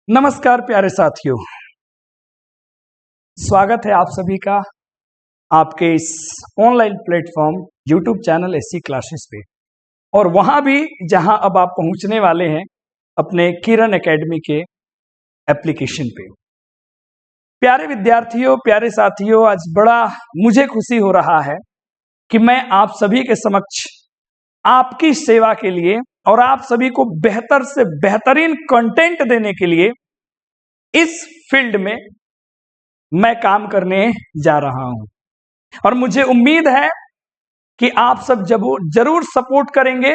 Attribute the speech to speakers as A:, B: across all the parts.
A: नमस्कार प्यारे साथियों, स्वागत है आप सभी का आपके इस online platform YouTube channel SC classes पे। और वहां भी जहां अब आप पहुंचने वाले हैं अपने किरण एकेडमी के एप्लीकेशन पे। प्यारे विद्यार्थियों, प्यारे साथियों, आज बड़ा मुझे खुशी हो रहा है कि मैं आप सभी के समक्ष आपकी सेवा के लिए और आप सभी को बेहतर से बेहतरीन कंटेंट देने के लिए इस फील्ड में मैं काम करने जा रहा हूं। और मुझे उम्मीद है कि आप सब जरूर सपोर्ट करेंगे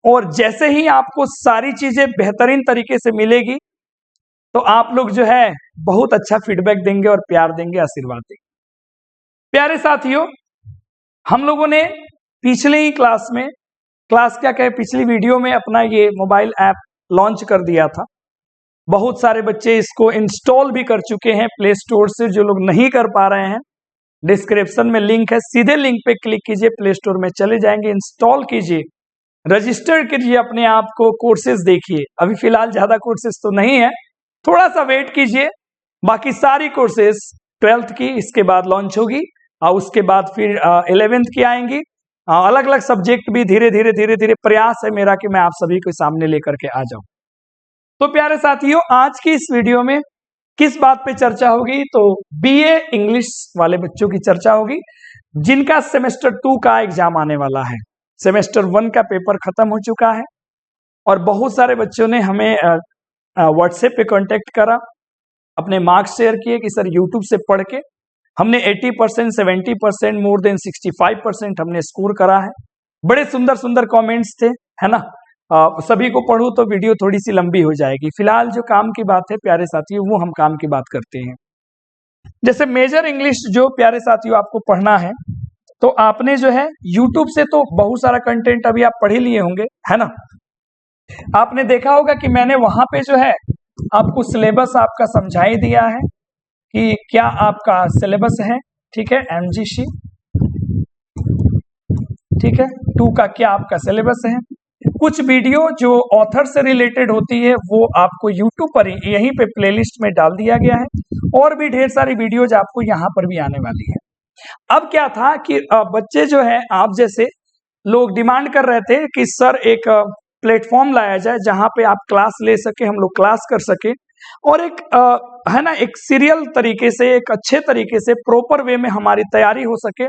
A: और जैसे ही आपको सारी चीजें बेहतरीन तरीके से मिलेगी तो आप लोग जो है बहुत अच्छा फीडबैक देंगे और प्यार देंगे, आशीर्वाद देंगे। प्यारे साथियों, हम लोगों ने पिछले ही पिछली वीडियो में अपना ये मोबाइल ऐप लॉन्च कर दिया था। बहुत सारे बच्चे इसको इंस्टॉल भी कर चुके हैं प्ले स्टोर से। जो लोग नहीं कर पा रहे हैं, डिस्क्रिप्शन में लिंक है, सीधे लिंक पे क्लिक कीजिए, प्ले स्टोर में चले जाएंगे, इंस्टॉल कीजिए, रजिस्टर कीजिए अपने आप को, कोर्सेज देखिए। अभी फिलहाल ज्यादा कोर्सेज तो नहीं है, थोड़ा सा वेट कीजिए। बाकी सारी कोर्सेज 12th की इसके बाद लॉन्च होगी और उसके बाद फिर 11th की आएंगी। अलग अलग सब्जेक्ट भी धीरे धीरे प्रयास है मेरा कि मैं आप सभी को सामने लेकर के आ जाऊं। तो प्यारे साथियों, आज की इस वीडियो में किस बात पे चर्चा होगी? तो बीए इंग्लिश वाले बच्चों की चर्चा होगी जिनका सेमेस्टर 2 का एग्जाम आने वाला है। सेमेस्टर 1 का पेपर खत्म हो चुका है और बहुत सारे बच्चों ने हमें व्हाट्सएप पे कांटेक्ट करा, अपने मार्क्स शेयर किए कि सर यूट्यूब से पढ़ के हमने 80%, 70%, मोर देन 65% हमने स्कोर करा है। बड़े सुंदर सुंदर कमेंट्स थे, है ना। सभी को पढ़ूं तो वीडियो थोड़ी सी लंबी हो जाएगी। फिलहाल जो काम की बात है प्यारे साथियों, वो हम काम की बात करते हैं। जैसे मेजर इंग्लिश जो प्यारे साथियों आपको पढ़ना है, तो आपने जो है यूट्यूब से तो बहुत सारा कंटेंट अभी आप पढ़ ही लिए होंगे, है ना। आपने देखा होगा कि मैंने वहां पे जो है आपको सिलेबस आपका समझा ही दिया है कि क्या आपका सिलेबस है। ठीक है, एमजीसी, ठीक है, 2 का क्या आपका सिलेबस है। कुछ वीडियो जो ऑथर से रिलेटेड होती है वो आपको यूट्यूब पर यहीं पे प्लेलिस्ट में डाल दिया गया है और भी ढेर सारी वीडियोज आपको यहाँ पर भी आने वाली है। अब क्या था कि बच्चे जो है आप जैसे लोग डिमांड कर रहे थे कि सर एक प्लेटफॉर्म लाया जाए जहां पे आप क्लास ले सके, हम लोग क्लास कर सके और एक है ना, एक सीरियल तरीके से, एक अच्छे तरीके से, प्रॉपर वे में हमारी तैयारी हो सके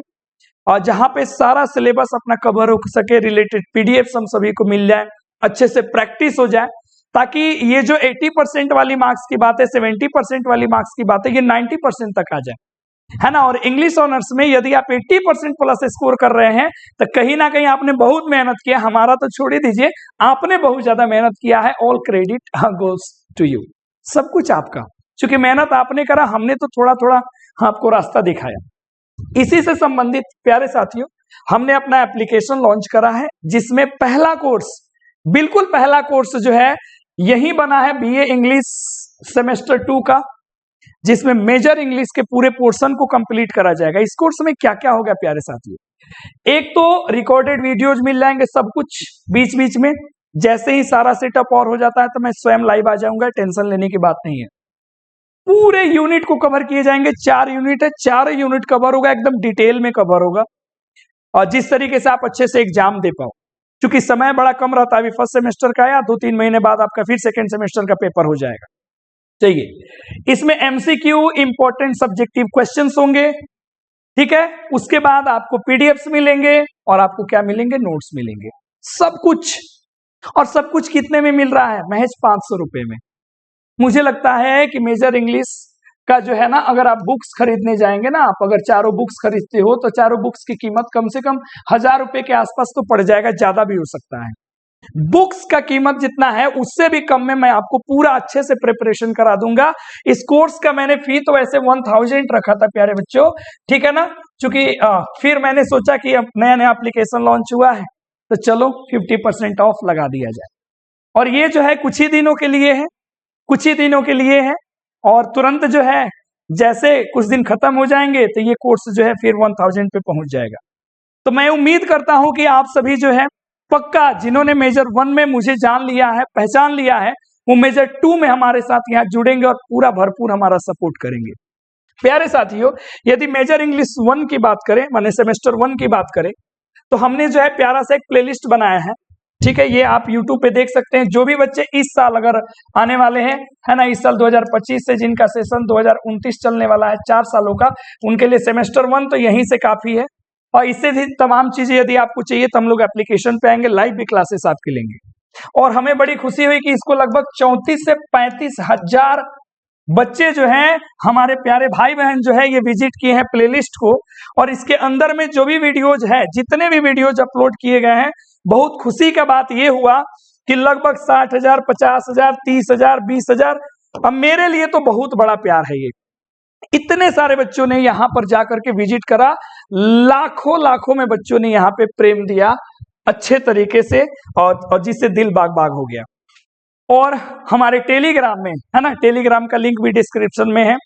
A: और जहां पे सारा सिलेबस अपना कवर हो सके, रिलेटेड पीडीएफ हम सभी को मिल जाए, अच्छे से प्रैक्टिस हो जाए, ताकि ये जो 80% वाली मार्क्स की बात है, 70% वाली मार्क्स की बात है, ये 90% तक आ जाए, है ना। और इंग्लिश ऑनर्स में यदि आप 80% प्लस स्कोर कर रहे हैं तो कहीं ना कहीं आपने बहुत मेहनत किया। हमारा तो छोड़ ही दीजिए, आपने बहुत ज्यादा मेहनत किया है। All credit goes to you, सब कुछ आपका, क्योंकि मेहनत आपने करा, हमने तो थोड़ा थोड़ा आपको रास्ता दिखाया। इसी से संबंधित प्यारे साथियों, हमने अपना एप्लीकेशन लॉन्च करा है जिसमें पहला कोर्स, बिल्कुल पहला कोर्स जो है यही बना है बीए इंग्लिश सेमेस्टर 2 का, जिसमें मेजर इंग्लिश के पूरे पोर्शन को कंप्लीट करा जाएगा। इस कोर्स में क्या क्या होगा प्यारे साथियों? एक तो रिकॉर्डेड वीडियोज मिल जाएंगे, सब कुछ बीच बीच में। जैसे ही सारा सेटअप और हो जाता है तो मैं स्वयं लाइव आ जाऊंगा, टेंशन लेने की बात नहीं है। पूरे यूनिट को कवर किए जाएंगे। 4 यूनिट है, 4 यूनिट कवर होगा, एकदम डिटेल में कवर होगा और जिस तरीके से आप अच्छे से एग्जाम दे पाओ, क्योंकि समय बड़ा कम रहता है। अभी फर्स्ट सेमेस्टर का आया, 2-3 महीने बाद आपका फिर सेकेंड सेमेस्टर का पेपर हो जाएगा। चाहिए इसमें एमसीक्यू, इंपॉर्टेंट सब्जेक्टिव क्वेश्चंस होंगे, ठीक है। उसके बाद आपको पीडीएफ्स मिलेंगे और आपको क्या मिलेंगे, नोट्स मिलेंगे, सब कुछ। और सब कुछ कितने में मिल रहा है? महज 500 रुपए में। मुझे लगता है कि मेजर इंग्लिश का जो है ना, अगर आप बुक्स खरीदने जाएंगे ना, आप अगर चारों बुक्स खरीदते हो तो चारों बुक्स की कीमत कम से कम 1000 रुपए के आसपास तो पड़ जाएगा, ज्यादा भी हो सकता है। बुक्स का कीमत जितना है उससे भी कम में मैं आपको पूरा अच्छे से प्रिपरेशन करा दूंगा। इस कोर्स का मैंने फी तो वैसे 1000 रखा था प्यारे बच्चों, ठीक है ना, क्योंकि फिर मैंने सोचा कि अब नया नया एप्लीकेशन लॉन्च हुआ है तो चलो 50% ऑफ लगा दिया जाए। और ये जो है कुछ ही दिनों के लिए है, कुछ ही दिनों के लिए है और तुरंत जो है जैसे कुछ दिन खत्म हो जाएंगे तो ये कोर्स जो है फिर 1000 पे पहुंच जाएगा। तो मैं उम्मीद करता हूं कि आप सभी जो है पक्का, जिन्होंने मेजर 1 में मुझे जान लिया है, पहचान लिया है, वो मेजर 2 में हमारे साथ यहाँ जुड़ेंगे और पूरा भरपूर हमारा सपोर्ट करेंगे। प्यारे साथियों, यदि मेजर इंग्लिश 1 की बात करें, माने सेमेस्टर 1 की बात करें, तो हमने जो है प्यारा सा एक प्लेलिस्ट बनाया है। ठीक है, ये आप YouTube पे देख सकते हैं। जो भी बच्चे इस साल अगर आने वाले हैं, है ना, इस साल 2025 से जिनका सेशन 2029 चलने वाला है 4 सालों का, उनके लिए सेमेस्टर 1 तो यहीं से काफी है। और इससे भी तमाम चीजें यदि आपको चाहिए तो हम लोग एप्लीकेशन पे आएंगे, लाइव भी क्लासेस आपके लेंगे। और हमें बड़ी खुशी हुई कि इसको लगभग 34 से 35 हजार बच्चे जो हैं, हमारे प्यारे भाई बहन जो है, ये विजिट किए हैं प्लेलिस्ट को। और इसके अंदर में जो भी वीडियोज है, जितने भी वीडियोज अपलोड किए गए हैं, बहुत खुशी का बात ये हुआ कि लगभग 60,000, 50,000, 30,000, 20,000, अब मेरे लिए तो बहुत बड़ा प्यार है ये। इतने सारे बच्चों ने यहाँ पर जाकर के विजिट करा, लाखों लाखों में बच्चों ने यहाँ पे प्रेम दिया अच्छे तरीके से, और जिससे दिल बाग बाग हो गया। और हमारे टेलीग्राम में, है ना, टेलीग्राम का लिंक भी डिस्क्रिप्शन में है।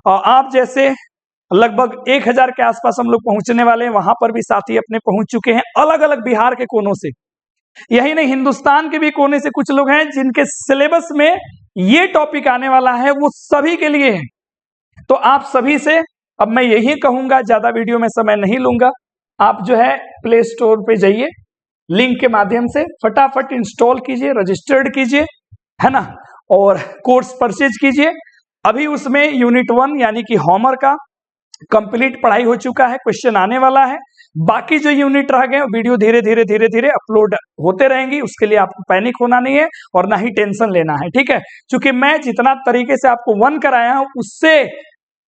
A: और आप जैसे लगभग 1000 के आसपास हम लोग पहुंचने वाले हैं, वहां पर भी साथी अपने पहुंच चुके हैं, अलग अलग बिहार के कोनों से। यही नहीं, हिंदुस्तान के भी कोने से कुछ लोग हैं जिनके सिलेबस में ये टॉपिक आने वाला है, वो सभी के लिए है। तो आप सभी से अब मैं यही कहूंगा, ज्यादा वीडियो में समय नहीं लूंगा, आप जो है प्ले स्टोर पे जाइए, लिंक के माध्यम से फटाफट इंस्टॉल कीजिए, रजिस्टर्ड कीजिए, है ना, और कोर्स परचेज कीजिए। अभी उसमें यूनिट 1 यानी कि होमर का कंप्लीट पढ़ाई हो चुका है, क्वेश्चन आने वाला है। बाकी जो यूनिट रह गए, वीडियो धीरे धीरे धीरे धीरे अपलोड होते रहेंगी, उसके लिए आपको पैनिक होना नहीं है और ना ही टेंशन लेना है। ठीक है, क्योंकि मैं जितना तरीके से आपको 1 कराया हूं, उससे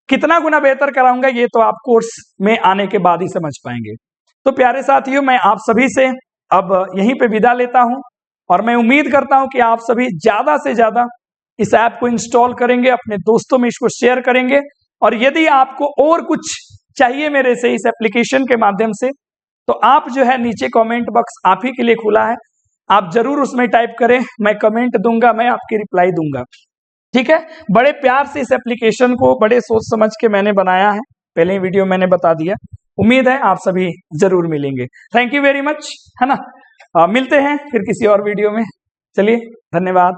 A: कितना गुना बेहतर कराऊंगा ये तो आप कोर्स में आने के बाद ही समझ पाएंगे। तो प्यारे साथियों, मैं आप सभी से अब यहीं पे विदा लेता हूं, और मैं उम्मीद करता हूं कि आप सभी ज्यादा से ज्यादा इस ऐप को इंस्टॉल करेंगे, अपने दोस्तों में इसको शेयर करेंगे। और यदि आपको और कुछ चाहिए मेरे से इस एप्लीकेशन के माध्यम से, तो आप जो है नीचे कमेंट बॉक्स आप ही के लिए खुला है, आप जरूर उसमें टाइप करें, मैं कमेंट दूंगा, मैं आपकी रिप्लाई दूंगा। ठीक है, बड़े प्यार से इस एप्लीकेशन को बड़े सोच समझ के मैंने बनाया है, पहले ही वीडियो मैंने बता दिया। उम्मीद है आप सभी जरूर मिलेंगे। थैंक यू वेरी मच, है ना। मिलते हैं फिर किसी और वीडियो में। चलिए, धन्यवाद।